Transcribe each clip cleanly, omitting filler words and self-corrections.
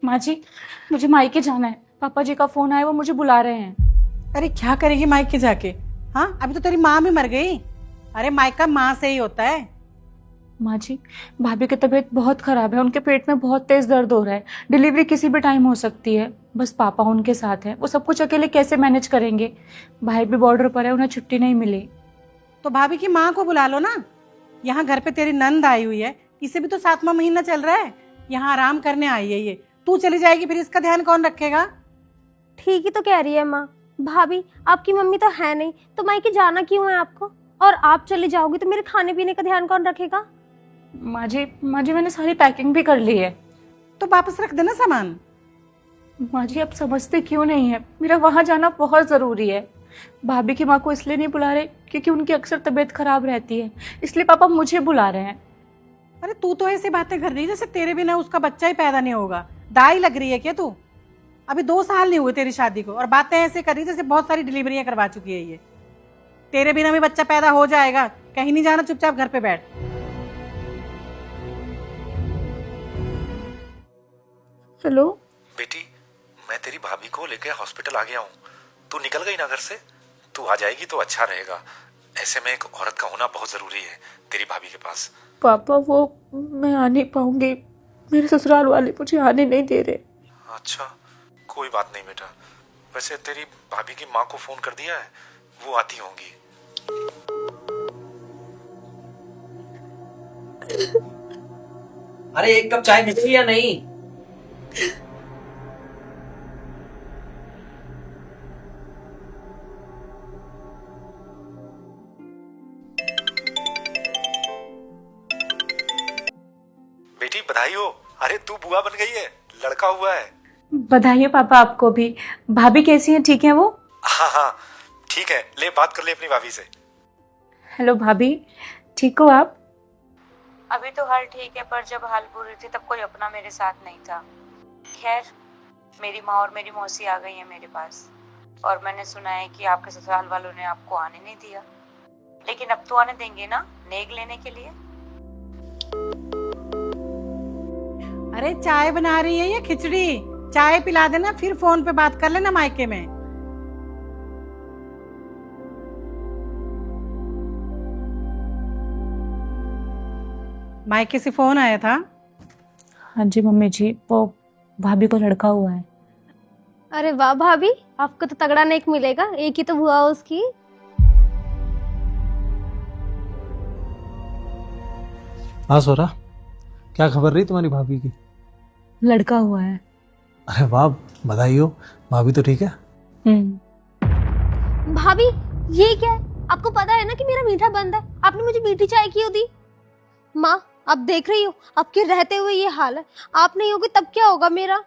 माँ जी, मुझे मायके जाना है। पापा जी का फोन आया, वो मुझे बुला रहे हैं। अरे क्या करेगी मायके जाके? हाँ, अभी तो तेरी माँ भी मर गई। अरे मायका माँ से ही होता है। माँ जी, भाभी की तबीयत बहुत खराब है, उनके पेट में बहुत तेज दर्द हो रहा है। डिलीवरी किसी भी टाइम हो सकती है। बस पापा उनके साथ हैं, वो सब कुछ अकेले कैसे मैनेज करेंगे? भाई भी बॉर्डर पर है, उन्हें छुट्टी नहीं मिली। तो भाभी की माँ को बुला लो ना। यहाँ घर पे तेरी नंद आई हुई है, इसे भी तो 7वां महीना चल रहा है। यहाँ आराम करने आई है ये। तू चली जाएगी फिर इसका ध्यान कौन रखेगा? ठीक ही तो कह रही है माँ। भाभी, आपकी मम्मी तो है नहीं, तो मायके जाना क्यों है आपको? और आप चली जाओगी तो मेरे खाने पीने का ध्यान कौन रखेगा? माँ जी, मैंने सारी पैकिंग भी कर ली है। तो वापस रख देना सामान। माँ जी, आप समझते क्यों नहीं है? मेरा वहां जाना बहुत जरूरी है। भाभी की माँ को इसलिए नहीं बुला रहे क्योंकि उनकी अक्सर तबीयत खराब रहती है, इसलिए पापा मुझे बुला रहे हैं। अरे तू तो ऐसी बातें कर रही है जैसे तेरे बिना उसका बच्चा ही पैदा नहीं होगा। दाई लग रही है क्या तू? अभी 2 साल नहीं हुए तेरी शादी को और बातें ऐसे कर रही है जैसे बहुत सारी डिलीवरियां करवा चुकी है ये। तेरे बिना भी बच्चा पैदा हो जाएगा। कहीं नहीं जाना, चुपचाप घर पे बैठ। हेलो बेटी, मैं तेरी भाभी को लेके हॉस्पिटल आ गया हूँ। तू निकल गई ना घर से? तू आ जाएगी तो अच्छा रहेगा। ऐसे में एक औरत का होना बहुत जरूरी है तेरी भाभी के पास। पापा, वो मैं आ नहीं पाऊंगी। मेरे ससुराल वाले मुझे आने नहीं दे रहे। अच्छा, कोई बात नहीं बेटा। वैसे तेरी भाभी की माँ को फोन कर दिया है, वो आती होंगी। अरे एक कप चाय मिल या नहीं? बेटी बधाई हो। अरे तू बुआ बन गई है, लड़का हुआ है। बधाई है पापा आपको भी। भाभी कैसी हैं, ठीक है वो? हाँ हाँ ठीक है, ले बात कर ले अपनी भाभी से। हेलो भाभी, ठीक हो आप? अभी तो हाल ठीक है, पर जब हाल बुरी थी तब कोई अपना मेरे साथ नहीं था। खैर, मेरी माँ और मेरी मौसी आ गई है मेरे पास, और मैंने सुना है कि आपके ससुराल वालों ने आपको आने नहीं दिया। लेकिन अब तो आने देंगे ना, नेग लेने के लिए। अरे चाय बना रही है या खिचड़ी? चाय पिला देना, फिर फोन पे बात कर लेना मायके में। मायके से फोन आया था? हाँ जी मम्मी जी, वो भाभी को लड़का हुआ है। अरे वाह भाभी, आपको तो तगड़ा नेक मिलेगा, एक ही तो हुआ उसकी। हाँ सोरा, क्या खबर रही तुम्हारी भाभी की? लड़का हुआ है। अरे वाह, बधाई हो। भाभी तो ठीक है? भाभी, ये क्या है? आपको पता है ना कि मेरा मीठा बंद है, आपने मुझे मीठी चाय क्यों दी? माँ, आप देख रही हो आपके रहते हुए ये हाल है, आप नहीं होगी तब क्या होगा मेरा?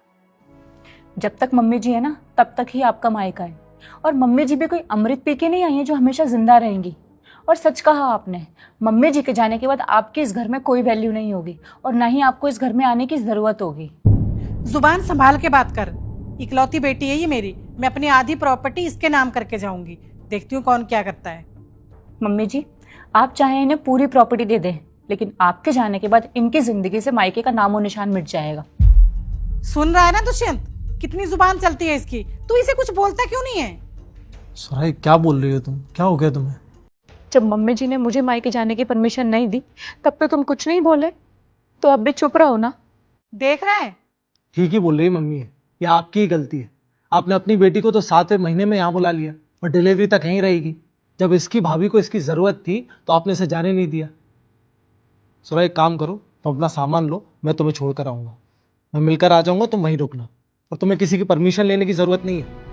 जब तक मम्मी जी है ना, तब तक ही आपका मायका है। और मम्मी जी भी कोई अमृत पी के नहीं आई है जो हमेशा जिंदा रहेंगी। और सच कहा आपने, मम्मी जी के जाने के बाद आपकी इस घर में कोई वैल्यू नहीं होगी, और ना ही आपको इस घर में आने की जरूरत होगी। जुबान संभाल के बात कर। इकलौती बेटी है ये मेरी, मैं अपनी आधी प्रॉपर्टी इसके नाम करके जाऊंगी। देखती हूँ कौन क्या करता है। मम्मी जी, आप चाहे इन्हें पूरी प्रॉपर्टी दे दें, लेकिन आपके जाने के बाद इनकी जिंदगी से मायके का नामो निशान मिट जाएगा। सुन रहा है ना दुष्यंत, कितनी जुबान चलती है इसकी। तू इसे कुछ बोलता क्यों नहीं है? सोरा, ये क्या बोल रही हो तुम? क्या हो गया तुम्हें? जब मम्मी जी ने मुझे मायके जाने की परमिशन नहीं दी, तब तो तुम कुछ नहीं बोले, तो अब भी चुप रहो ना। देख रहा है? ठीक ही बोल रही है मम्मी है, ये आपकी ही गलती है। आपने अपनी बेटी को तो 7वें महीने में यहाँ बुला लिया और डिलीवरी तक यहीं रहेगी। जब इसकी भाभी को इसकी ज़रूरत थी तो आपने इसे जाने नहीं दिया। सोरा, एक काम करो, तुम अपना सामान लो, मैं तुम्हें छोड़ कर आऊँगा। मैं मिलकर आ जाऊँगा, तुम वहीं रुकना। और तुम्हें किसी की परमिशन लेने की ज़रूरत नहीं है।